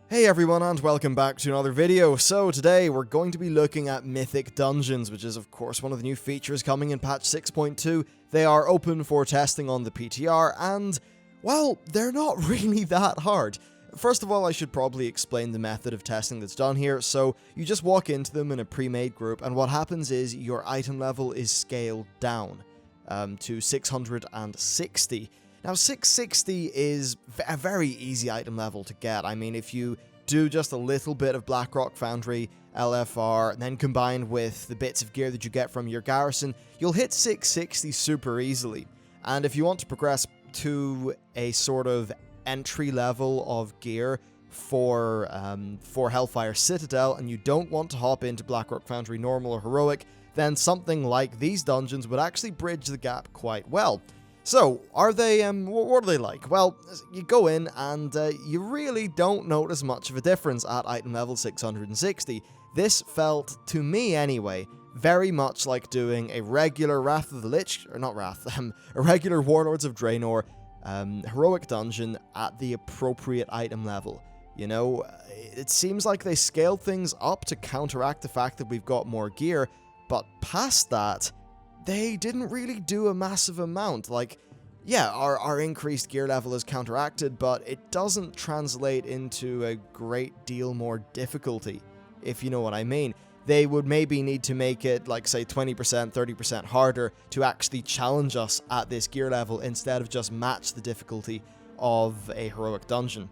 Hey everyone, and welcome back to another video. So today we're going to be looking at Mythic Dungeons, which is of course one of the new features coming in patch 6.2. They are open for testing on the PTR, and, well, they're not really that hard. First of all, I should probably explain the method of testing that's done here. So you just walk into them in a pre-made group, and what happens is your item level is scaled down to 660. Now, 660 is a very easy item level to get. I mean, if you do just a little bit of Blackrock Foundry, LFR, and then combined with the bits of gear that you get from your garrison, you'll hit 660 super easily. And if you want to progress to a sort of entry level of gear for Hellfire Citadel, and you don't want to hop into Blackrock Foundry Normal or Heroic, then something like these dungeons would actually bridge the gap quite well. So, are they, what are they like? Well, you go in and you really don't notice much of a difference at item level 660. This felt, to me anyway, very much like doing a regular Wrath of the Lich, or not Wrath, a regular Warlords of Draenor heroic dungeon at the appropriate item level. You know, it seems like they scaled things up to counteract the fact that we've got more gear, but past that, they didn't really do a massive amount. Like, yeah, our increased gear level is counteracted, but it doesn't translate into a great deal more difficulty, if you know what I mean. They would maybe need to make it, like, say, 20%, 30% harder to actually challenge us at this gear level instead of just match the difficulty of a heroic dungeon.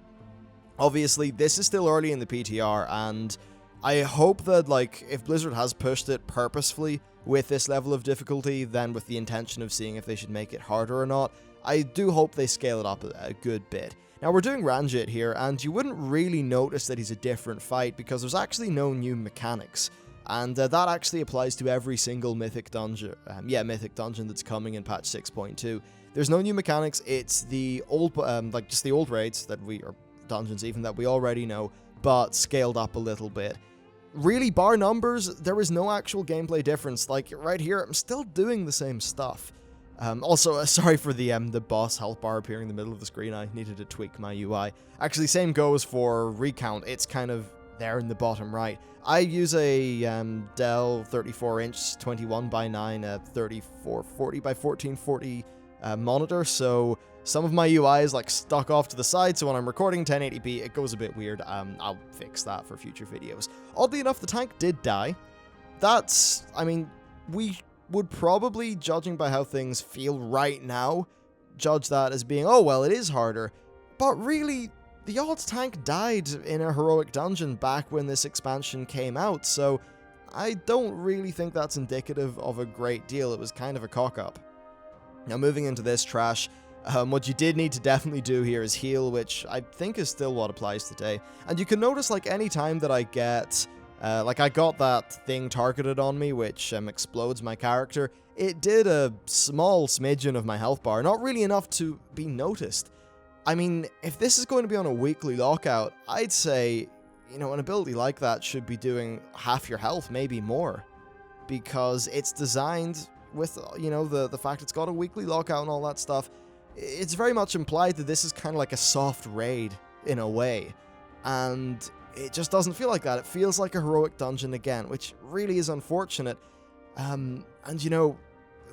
Obviously, this is still early in the PTR, and I hope that, like, if Blizzard has pushed it purposefully with this level of difficulty, then with the intention of seeing if they should make it harder or not, I do hope they scale it up a good bit. Now, we're doing Ranjit here, and you wouldn't really notice that he's a different fight because there's actually no new mechanics. And that actually applies to every single Mythic dungeon, Mythic dungeon that's coming in patch 6.2. There's no new mechanics, it's the old, just the old raids or dungeons even, that we already know, but scaled up a little bit. Really, bar numbers, there is no actual gameplay difference. Like, right here, I'm still doing the same stuff. Also, sorry for the boss health bar appearing in the middle of the screen, I needed to tweak my UI. Actually, same goes for recount, it's kind of there in the bottom right. I use a Dell 34-inch 21x9 3440 by 1440 monitor, so some of my UI is like stuck off to the side, so when I'm recording 1080p, it goes a bit weird. I'll fix that for future videos. Oddly enough, the tank did die. That's, I mean, we would probably, judging by how things feel right now, judge that as being, oh, well, it is harder. But really, the odd tank died in a heroic dungeon back when this expansion came out, so I don't really think that's indicative of a great deal. It was kind of a cock-up. Now, moving into this trash, what you did need to definitely do here is heal, which I think is still what applies today. And you can notice, like, any time that I get, I got that thing targeted on me, which explodes my character, it did a small smidgen of my health bar, not really enough to be noticed. I mean, if this is going to be on a weekly lockout, I'd say, you know, an ability like that should be doing half your health, maybe more, because it's designed with, you know, the fact it's got a weekly lockout and all that stuff. It's very much implied that this is kind of like a soft raid, in a way, and it just doesn't feel like that. It feels like a heroic dungeon again, which really is unfortunate, and, you know,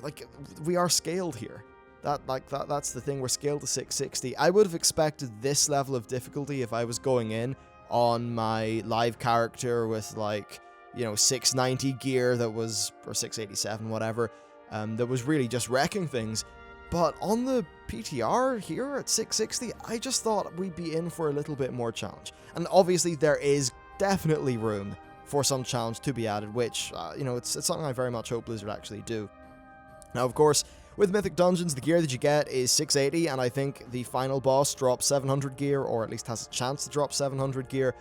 like, we are scaled here. That's the thing, we're scaled to 660. I would have expected this level of difficulty if I was going in on my live character with, like, you know, 690 gear that was, or 687, whatever, that was really just wrecking things. But on the PTR here at 660, I just thought we'd be in for a little bit more challenge. And obviously there is definitely room for some challenge to be added, which, you know, it's something I very much hope Blizzard actually do. Now, of course, with Mythic Dungeons, the gear that you get is 680, and I think the final boss drops 700 gear, or at least has a chance to drop 700 gear.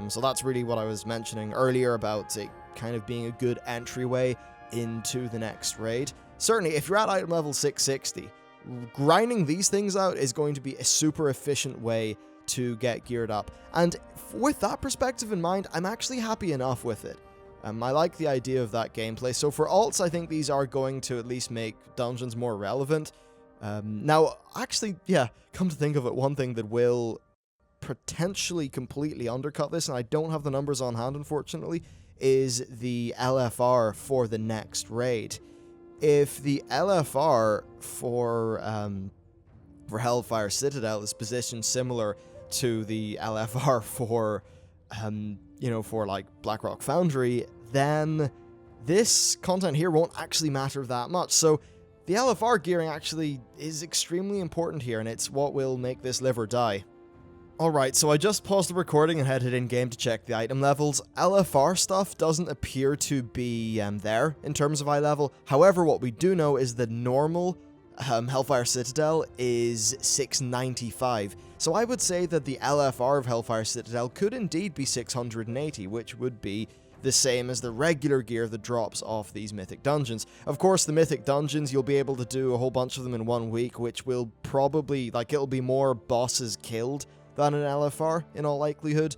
So that's really what I was mentioning earlier about it kind of being a good entryway into the next raid. Certainly, if you're at item level 660, grinding these things out is going to be a super efficient way to get geared up. And with that perspective in mind, I'm actually happy enough with it. I like the idea of that gameplay. So for alts, I think these are going to at least make dungeons more relevant. Now, actually, yeah, come to think of it, one thing that will potentially completely undercut this, and I don't have the numbers on hand, unfortunately, is the LFR for the next raid. If the LFR for Hellfire Citadel is positioned similar to the LFR for, for like Blackrock Foundry, then this content here won't actually matter that much. So the LFR gearing actually is extremely important here, and it's what will make this live or die. Alright, so I just paused the recording and headed in-game to check the item levels. LFR stuff doesn't appear to be there in terms of eye level. However, what we do know is the normal Hellfire Citadel is 695. So I would say that the LFR of Hellfire Citadel could indeed be 680, which would be the same as the regular gear that drops off these Mythic dungeons. Of course, the Mythic dungeons, you'll be able to do a whole bunch of them in 1 week, which will probably, it'll be more bosses killed than an LFR, in all likelihood.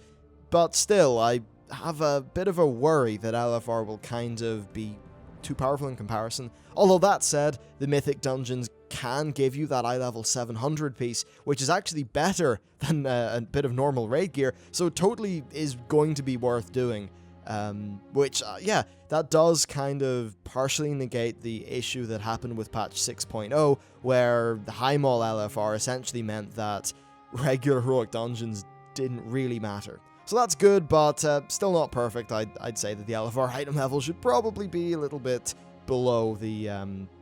But still, I have a bit of a worry that LFR will kind of be too powerful in comparison. Although that said, the Mythic dungeons can give you that eye level 700 piece, which is actually better than a bit of normal raid gear, so totally is going to be worth doing. That does kind of partially negate the issue that happened with patch 6.0, where the High Mall LFR essentially meant that regular heroic dungeons didn't really matter. So that's good, but still not perfect. I'd say that the LFR item level should probably be a little bit below the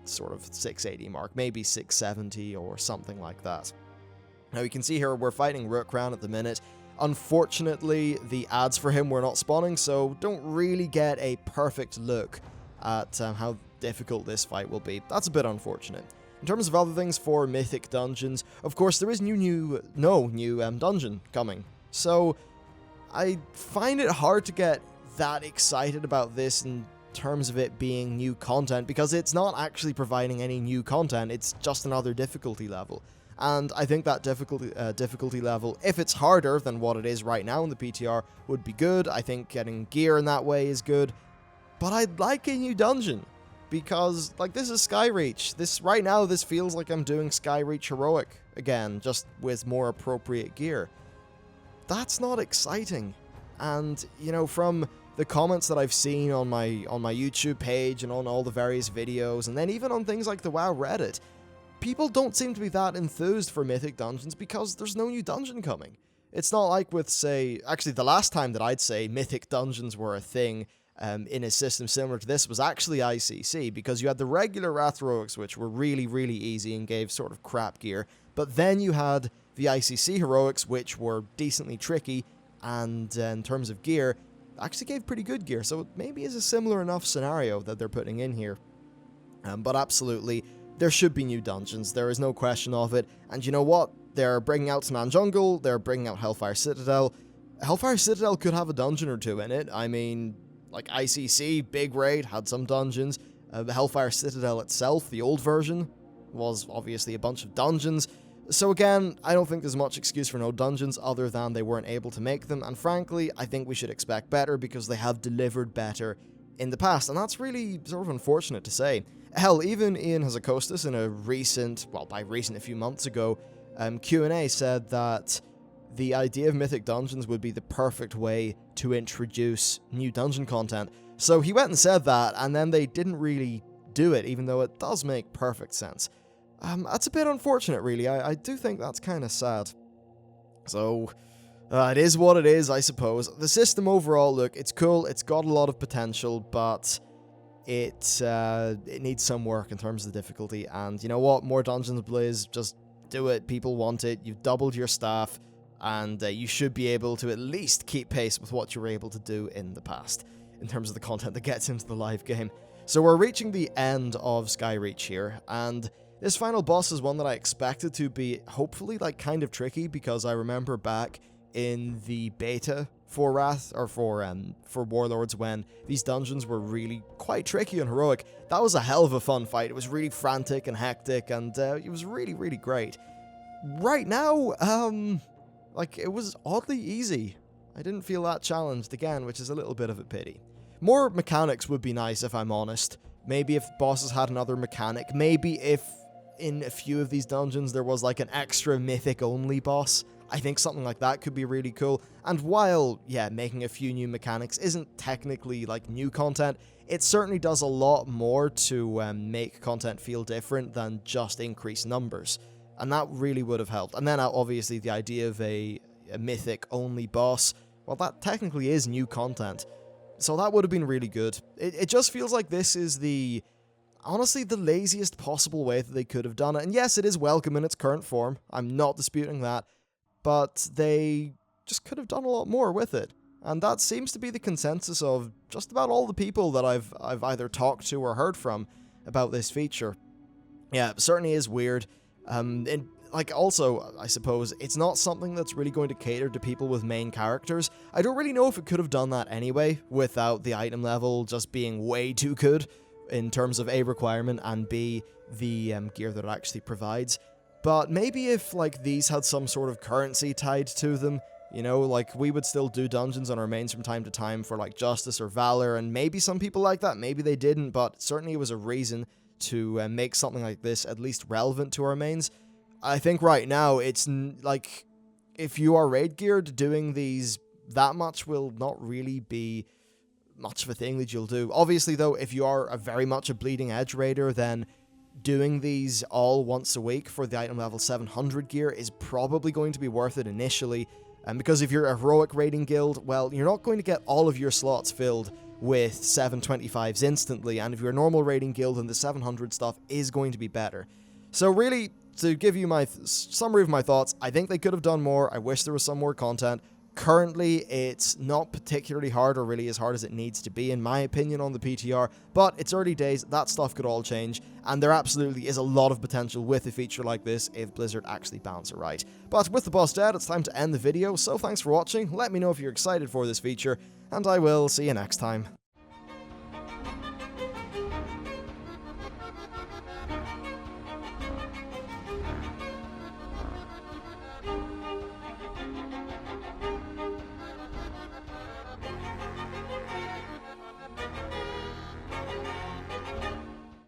sort of 680 mark, maybe 670 or something like that. Now you can see here we're fighting Rook Crown at the minute. Unfortunately, the ads for him were not spawning, so don't really get a perfect look at how difficult this fight will be. That's a bit unfortunate. In terms of other things for Mythic dungeons, of course there is no new dungeon coming. So I find it hard to get that excited about this in terms of it being new content, because it's not actually providing any new content, it's just another difficulty level. And I think that difficulty level, if it's harder than what it is right now in the PTR, would be good. I think getting gear in that way is good. But I'd like a new dungeon, because, this is Skyreach. Right now, this feels like I'm doing Skyreach Heroic again, just with more appropriate gear. That's not exciting. And, from the comments that I've seen on my YouTube page and on all the various videos, and then even on things like the WoW Reddit, people don't seem to be that enthused for Mythic dungeons because there's no new dungeon coming. It's not like with, say, actually the last time that I'd say Mythic dungeons were a thing in a system similar to this was actually ICC, because you had the regular Wrath Heroics, which were really, really easy and gave sort of crap gear, but then you had the ICC Heroics, which were decently tricky, and in terms of gear, actually gave pretty good gear, so it maybe is a similar enough scenario that they're putting in here. But absolutely, there should be new dungeons, there is no question of it, and you know what? They're bringing out Saman Jungle, they're bringing out Hellfire Citadel. Hellfire Citadel could have a dungeon or two in it. I mean, ICC, big raid, had some dungeons. The Hellfire Citadel itself, the old version, was obviously a bunch of dungeons. So again, I don't think there's much excuse for no dungeons other than they weren't able to make them, and frankly, I think we should expect better because they have delivered better in the past, and that's really sort of unfortunate to say. Hell, even Ian Hazakostas in a recent, by recent a few months ago, Q&A said that the idea of Mythic dungeons would be the perfect way to introduce new dungeon content. So he went and said that, and then they didn't really do it, even though it does make perfect sense. That's a bit unfortunate, really. I do think that's kind of sad. So, it is what it is, I suppose. The system overall, look, it's cool, it's got a lot of potential, but it needs some work in terms of the difficulty, and you know what? More Dungeons Blizz, just do it, people want it, you've doubled your staff, and you should be able to at least keep pace with what you were able to do in the past, in terms of the content that gets into the live game. So we're reaching the end of Skyreach here, and this final boss is one that I expected to be, hopefully, kind of tricky, because I remember back in the beta for Wrath, or for Warlords, when these dungeons were really quite tricky and heroic. That was a hell of a fun fight. It was really frantic and hectic, and it was really, really great. Right now, it was oddly easy. I didn't feel that challenged again, which is a little bit of a pity. More mechanics would be nice, if I'm honest. Maybe if bosses had another mechanic. Maybe if in a few of these dungeons there was an extra mythic only boss. I think something like that could be really cool. And while, yeah, making a few new mechanics isn't technically like new content, it certainly does a lot more to make content feel different than just increased numbers. And that really would have helped. And then obviously the idea of a mythic only boss, well, that technically is new content. So that would have been really good. It just feels like this is honestly the laziest possible way that they could have done it. And yes, it is welcome in its current form. I'm not disputing that. But they just could have done a lot more with it. And that seems to be the consensus of just about all the people that I've either talked to or heard from about this feature. Yeah, it certainly is weird. And also, I suppose, it's not something that's really going to cater to people with main characters. I don't really know if it could have done that anyway, without the item level just being way too good in terms of A, requirement, and B, the gear that it actually provides. But maybe if, like, these had some sort of currency tied to them, you know, like, we would still do dungeons on our mains from time to time for, like, Justice or Valor, and maybe some people like that, maybe they didn't, but certainly it was a reason to make something like this at least relevant to our mains. I think right now, it's, like, if you are raid geared, doing these that much will not really be much of a thing that you'll do. Obviously, though, if you are very much a bleeding edge raider, then doing these all once a week for the item level 700 gear is probably going to be worth it initially, and because if you're a heroic raiding guild, well, you're not going to get all of your slots filled with 725s instantly, and if you're a normal raiding guild, then the 700 stuff is going to be better. So really, to give you my summary of my thoughts, I think they could have done more. I wish there was some more content. Currently, it's not particularly hard, or really as hard as it needs to be, in my opinion, on the PTR, but it's early days, that stuff could all change, and there absolutely is a lot of potential with a feature like this if Blizzard actually balance it right. But with the boss dead, it's time to end the video, so thanks for watching, let me know if you're excited for this feature, and I will see you next time.